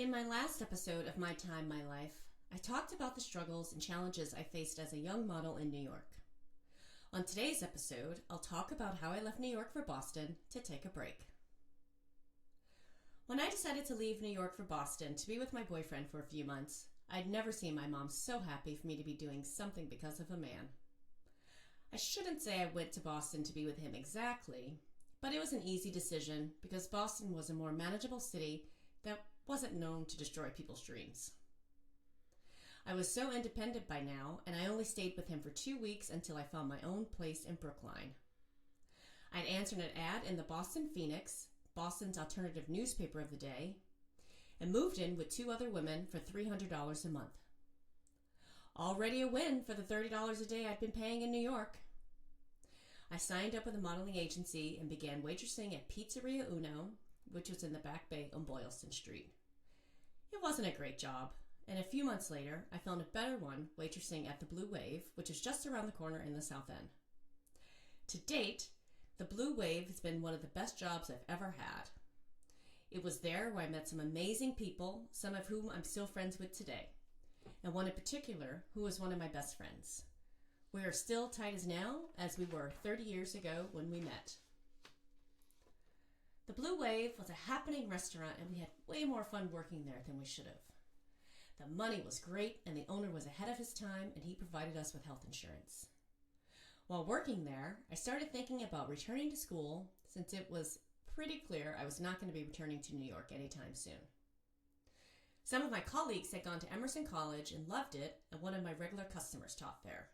In my last episode of My Time, My Life, I talked about the struggles and challenges I faced as a young model in New York. On today's episode, I'll talk about how I left New York for Boston to take a break. When I decided to leave New York for Boston to be with my boyfriend for a few months, I'd never seen my mom so happy for me to be doing something because of a man. I shouldn't say I went to Boston to be with him exactly, but it was an easy decision because Boston was a more manageable city that wasn't known to destroy people's dreams. I was so independent by now, and I only stayed with him for 2 weeks until I found my own place in Brookline. I'd answered an ad in the Boston Phoenix, Boston's alternative newspaper of the day, and moved in with 2 other women for $300 a month. Already a win for the $30 a day I'd been paying in New York. I signed up with a modeling agency and began waitressing at Pizzeria Uno, which was in the Back Bay on Boylston Street. It wasn't a great job, and a few months later, I found a better one waitressing at the Blue Wave, which is just around the corner in the South End. To date, the Blue Wave has been one of the best jobs I've ever had. It was there where I met some amazing people, some of whom I'm still friends with today, and one in particular who was one of my best friends. We are still tight as now as we were 30 years ago when we met. The Blue Wave was a happening restaurant, and we had way more fun working there than we should have. The money was great, and the owner was ahead of his time, and he provided us with health insurance. While working there, I started thinking about returning to school since it was pretty clear I was not going to be returning to New York anytime soon. Some of my colleagues had gone to Emerson College and loved it, and one of my regular customers taught there.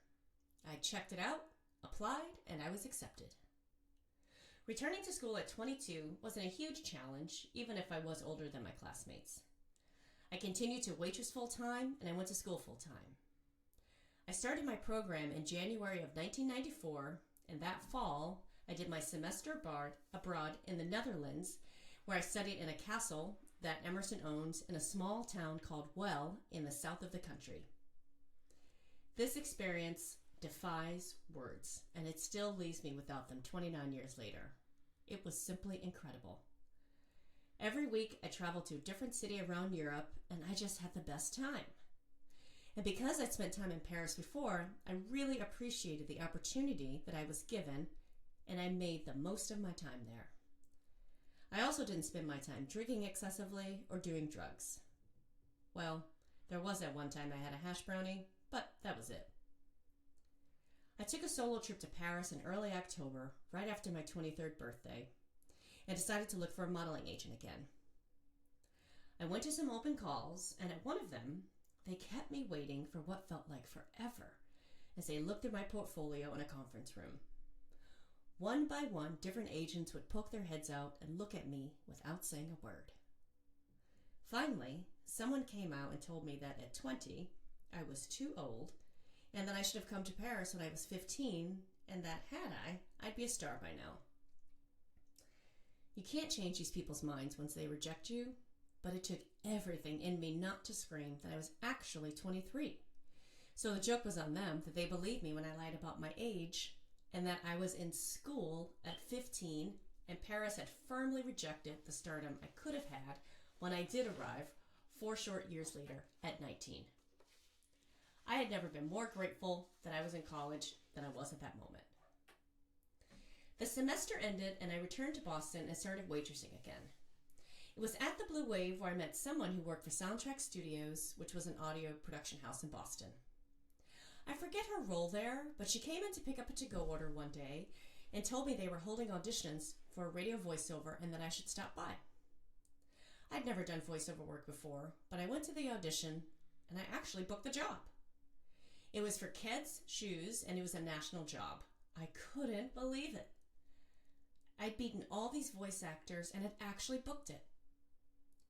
I checked it out, applied, and I was accepted. Returning to school at 22 wasn't a huge challenge, even if I was older than my classmates. I continued to waitress full-time, and I went to school full-time. I started my program in January of 1994, and that fall, I did my semester abroad in the Netherlands, where I studied in a castle that Emerson owns in a small town called Well in the south of the country. This experience defies words, and it still leaves me without them 29 years later. It was simply incredible. Every week I traveled to a different city around Europe, and I just had the best time. And because I'd spent time in Paris before, I really appreciated the opportunity that I was given, and I made the most of my time there. I also didn't spend my time drinking excessively or doing drugs. Well, there was that one time I had a hash brownie, but that was it. I took a solo trip to Paris in early October, right after my 23rd birthday, and decided to look for a modeling agent again. I went to some open calls, and at one of them, they kept me waiting for what felt like forever as they looked at my portfolio in a conference room. One by one, different agents would poke their heads out and look at me without saying a word. Finally, someone came out and told me that at 20, I was too old, and that I should have come to Paris when I was 15, and that had I'd be a star by now. You can't change these people's minds once they reject you, but it took everything in me not to scream that I was actually 23. So the joke was on them that they believed me when I lied about my age, and that I was in school at 15, and Paris had firmly rejected the stardom I could have had when I did arrive 4 short years later at 19. I had never been more grateful that I was in college than I was at that moment. The semester ended, and I returned to Boston and started waitressing again. It was at the Blue Wave where I met someone who worked for Soundtrack Studios, which was an audio production house in Boston. I forget her role there, but she came in to pick up a to-go order one day and told me they were holding auditions for a radio voiceover and that I should stop by. I'd never done voiceover work before, but I went to the audition and I actually booked the job. It was for Keds Shoes, and it was a national job. I couldn't believe it. I'd beaten all these voice actors and had actually booked it.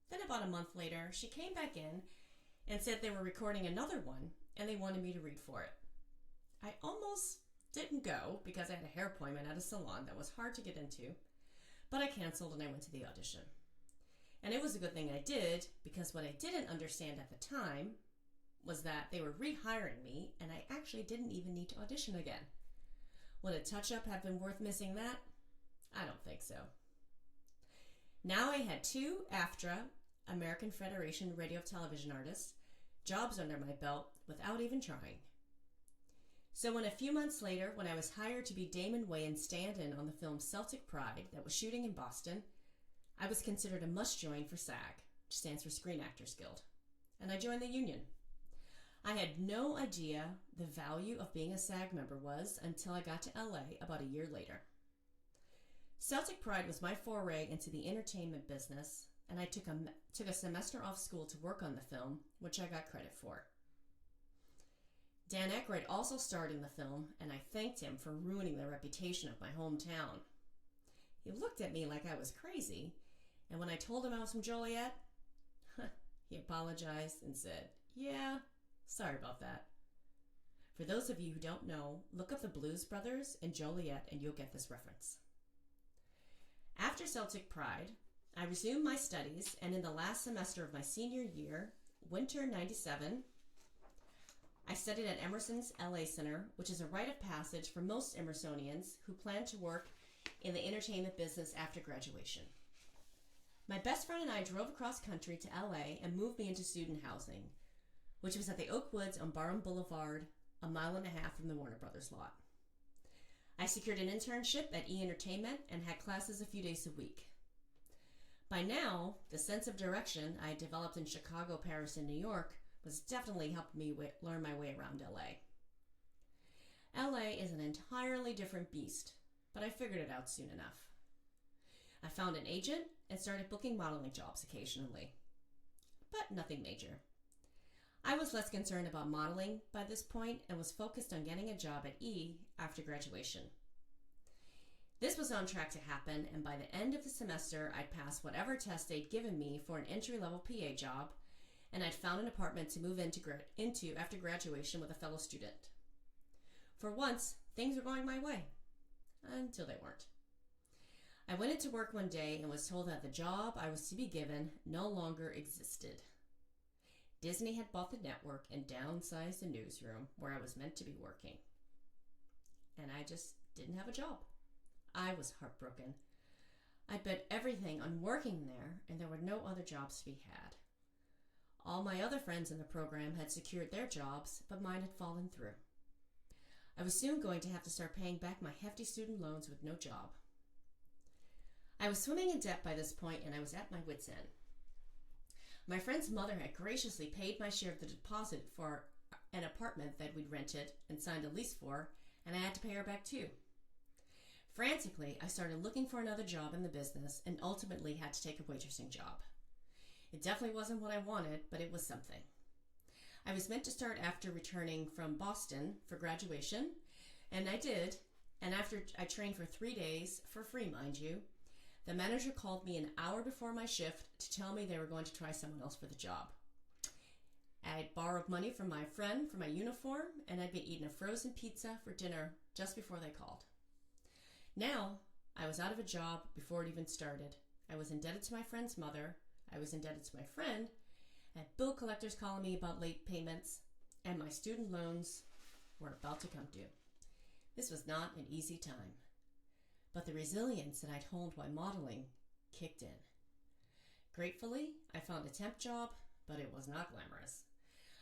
Then about a month later, she came back in and said they were recording another one, and they wanted me to read for it. I almost didn't go because I had a hair appointment at a salon that was hard to get into, but I canceled and I went to the audition. And it was a good thing I did, because what I didn't understand at the time was that they were rehiring me, and I actually didn't even need to audition again. Would a touch-up have been worth missing that? I don't think so. Now I had 2 AFTRA American Federation Radio Television Artists, jobs under my belt without even trying. So when a few months later, when I was hired to be Damon Wayans' stand-in on the film Celtic Pride that was shooting in Boston, I was considered a must-join for SAG, which stands for Screen Actors Guild, and I joined the union. I had no idea the value of being a SAG member was until I got to LA about a year later. Celtic Pride was my foray into the entertainment business, and I took a semester off school to work on the film, which I got credit for. Dan Aykroyd also starred in the film, and I thanked him for ruining the reputation of my hometown. He looked at me like I was crazy, and when I told him I was from Joliet, he apologized and said, "Yeah, sorry about that." For those of you who don't know, look up the Blues Brothers in Joliet and you'll get this reference. After Celtic Pride, I resumed my studies, and in the last semester of my senior year, winter '97, I studied at Emerson's LA Center, which is a rite of passage for most Emersonians who plan to work in the entertainment business after graduation. My best friend and I drove across country to LA and moved me into student housing, which was at the Oak Woods on Barham Boulevard, a mile and a half from the Warner Brothers lot. I secured an internship at E! Entertainment and had classes a few days a week. By now, the sense of direction I had developed in Chicago, Paris, and New York was definitely helping me learn my way around LA. LA is an entirely different beast, but I figured it out soon enough. I found an agent and started booking modeling jobs occasionally, but nothing major. I was less concerned about modeling by this point and was focused on getting a job at E! After graduation. This was on track to happen, and by the end of the semester, I'd passed whatever test they'd given me for an entry-level PA job, and I'd found an apartment to move into after graduation with a fellow student. For once, things were going my way, until they weren't. I went into work one day and was told that the job I was to be given no longer existed. Disney had bought the network and downsized the newsroom where I was meant to be working. And I just didn't have a job. I was heartbroken. I'd bet everything on working there, and there were no other jobs to be had. All my other friends in the program had secured their jobs, but mine had fallen through. I was soon going to have to start paying back my hefty student loans with no job. I was swimming in debt by this point, and I was at my wit's end. My friend's mother had graciously paid my share of the deposit for an apartment that we'd rented and signed a lease for, and I had to pay her back too. Frantically, I started looking for another job in the business and ultimately had to take a waitressing job. It definitely wasn't what I wanted, but it was something. I was meant to start after returning from Boston for graduation, and I did, and after I trained for 3 days, for free mind you, the manager called me an hour before my shift to tell me they were going to try someone else for the job. I'd borrowed money from my friend for my uniform, and I'd been eating a frozen pizza for dinner just before they called. Now, I was out of a job before it even started. I was indebted to my friend's mother, I was indebted to my friend, and bill collectors calling me about late payments, and my student loans were about to come due. This was not an easy time, but the resilience that I'd honed while modeling kicked in. Gratefully, I found a temp job, but it was not glamorous.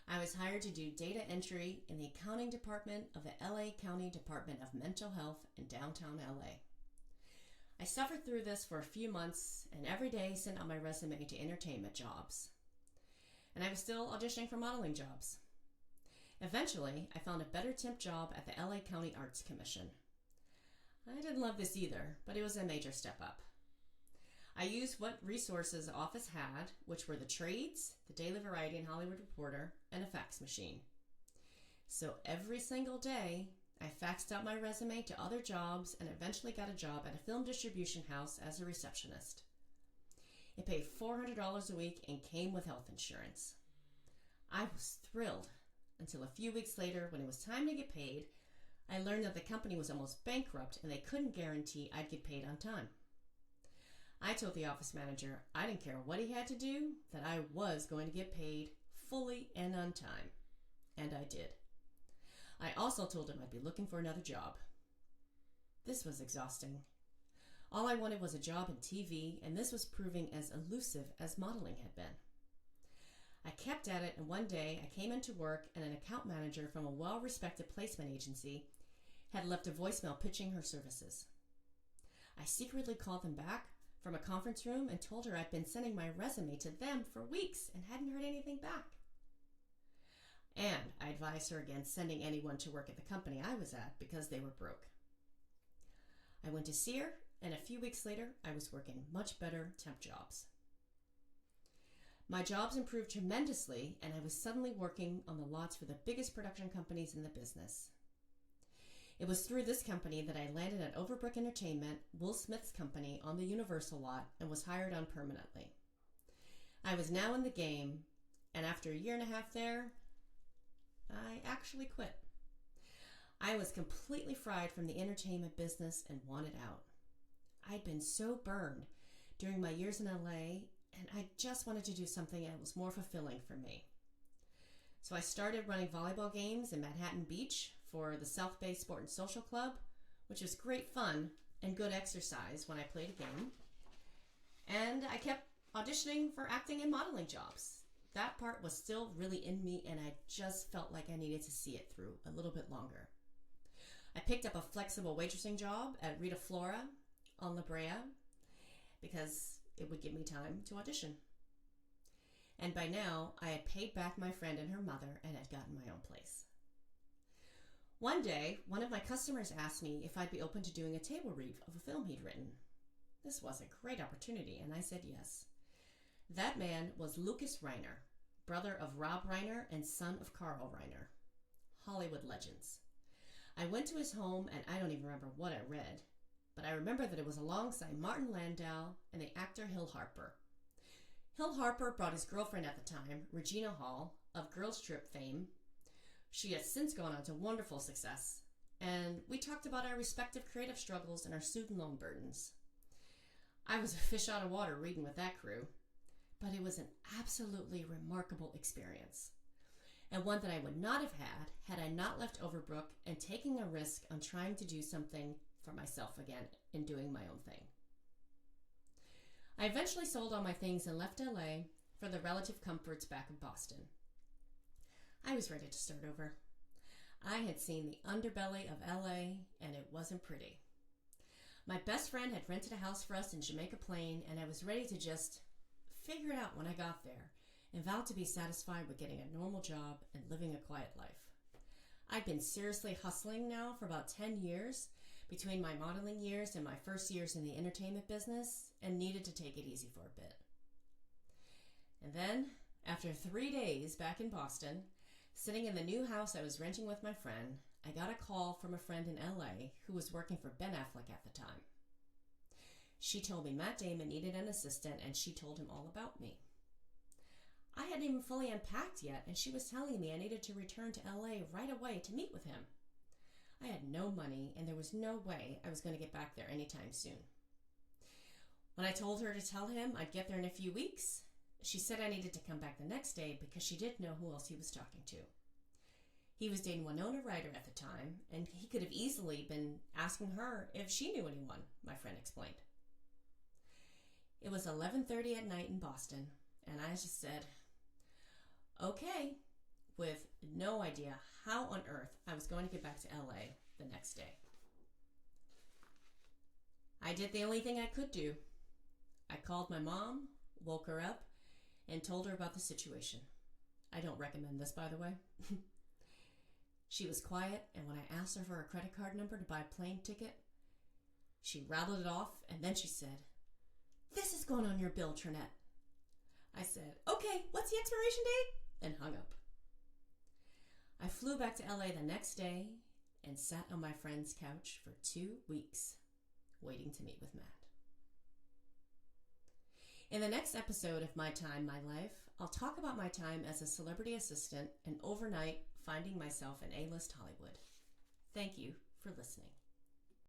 I was hired to do data entry in the accounting department of the LA County Department of Mental Health in downtown LA. I suffered through this for a few months and every day sent out my resume to entertainment jobs. And I was still auditioning for modeling jobs. Eventually, I found a better temp job at the LA County Arts Commission. I didn't love this either, but it was a major step up. I used what resources the office had, which were the trades, the Daily Variety and Hollywood Reporter, and a fax machine. So every single day, I faxed out my resume to other jobs and eventually got a job at a film distribution house as a receptionist. It paid $400 a week and came with health insurance. I was thrilled until a few weeks later, when it was time to get paid, I learned that the company was almost bankrupt and they couldn't guarantee I'd get paid on time. I told the office manager I didn't care what he had to do, that I was going to get paid fully and on time. And I did. I also told him I'd be looking for another job. This was exhausting. All I wanted was a job in TV, and this was proving as elusive as modeling had been. I kept at it, and one day I came into work and an account manager from a well-respected placement agency had left a voicemail pitching her services. I secretly called them back from a conference room and told her I'd been sending my resume to them for weeks and hadn't heard anything back. And I advised her against sending anyone to work at the company I was at because they were broke. I went to see her, and a few weeks later, I was working much better temp jobs. My jobs improved tremendously, and I was suddenly working on the lots for the biggest production companies in the business. It was through this company that I landed at Overbrook Entertainment, Will Smith's company, on the Universal lot and was hired on permanently. I was now in the game, and after a year and a half there, I actually quit. I was completely fried from the entertainment business and wanted out. I'd been so burned during my years in LA, and I just wanted to do something that was more fulfilling for me. So I started running volleyball games in Manhattan Beach for the South Bay Sport and Social Club, which was great fun and good exercise when I played a game. And I kept auditioning for acting and modeling jobs. That part was still really in me, and I just felt like I needed to see it through a little bit longer. I picked up a flexible waitressing job at Rita Flora on La Brea because it would give me time to audition. And by now, I had paid back my friend and her mother and had gotten my own place. One day, one of my customers asked me if I'd be open to doing a table read of a film he'd written. This was a great opportunity, and I said yes. That man was Lucas Reiner, brother of Rob Reiner and son of Carl Reiner, Hollywood legends. I went to his home, and I don't even remember what I read, but I remember that it was alongside Martin Landau and the actor Hill Harper. Hill Harper brought his girlfriend at the time, Regina Hall, of Girls Trip fame. She has since gone on to wonderful success, and we talked about our respective creative struggles and our student loan burdens. I was a fish out of water reading with that crew, but it was an absolutely remarkable experience, and one that I would not have had I not left Overbrook and taking a risk on trying to do something for myself again and doing my own thing. I eventually sold all my things and left LA for the relative comforts back in Boston. I was ready to start over. I had seen the underbelly of LA, and it wasn't pretty. My best friend had rented a house for us in Jamaica Plain, and I was ready to just figure it out when I got there and vowed to be satisfied with getting a normal job and living a quiet life. I'd been seriously hustling now for about 10 years between my modeling years and my first years in the entertainment business and needed to take it easy for a bit. And then, after 3 days back in Boston, sitting in the new house I was renting with my friend, I got a call from a friend in LA who was working for Ben Affleck at the time. She told me Matt Damon needed an assistant, and she told him all about me. I hadn't even fully unpacked yet, and she was telling me I needed to return to LA right away to meet with him. I had no money, and there was no way I was going to get back there anytime soon. When I told her to tell him I'd get there in a few weeks, she said I needed to come back the next day because she didn't know who else he was talking to. He was dating Winona Ryder at the time, and he could have easily been asking her if she knew anyone, my friend explained. It was 11:30 at night in Boston, and I just said, okay, with no idea how on earth I was going to get back to LA the next day. I did the only thing I could do. I called my mom, woke her up, and told her about the situation. I don't recommend this, by the way. She was quiet, and when I asked her for a credit card number to buy a plane ticket, she rattled it off, and then she said, "This is going on your bill, Trinette." I said, "Okay, what's the expiration date?" and hung up. I flew back to LA the next day and sat on my friend's couch for 2 weeks, waiting to meet with Matt. In the next episode of My Time, My Life, I'll talk about my time as a celebrity assistant and overnight finding myself in A-list Hollywood. Thank you for listening.